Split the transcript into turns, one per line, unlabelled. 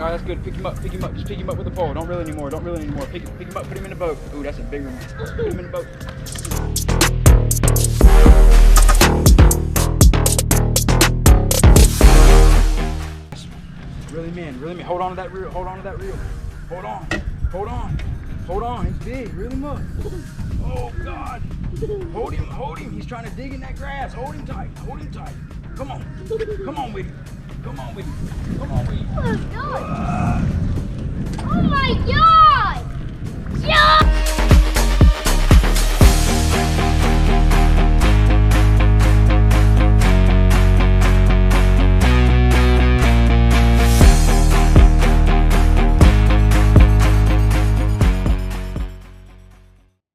All right, that's good. Pick him up, pick him up. Just pick him up with the pole. Don't reel anymore. Don't reel anymore. Pick him up, put him in the boat. Ooh, that's a big one. Put him in the boat. Reel him in, reel him in. Hold on to that reel, hold on to that reel. Hold on, hold on, hold on. He's big, reel him up. Oh God. Hold him. He's trying to dig in that grass. Hold him tight, hold him tight. Come on with him. Come on with him. Come on with him.
Oh my God!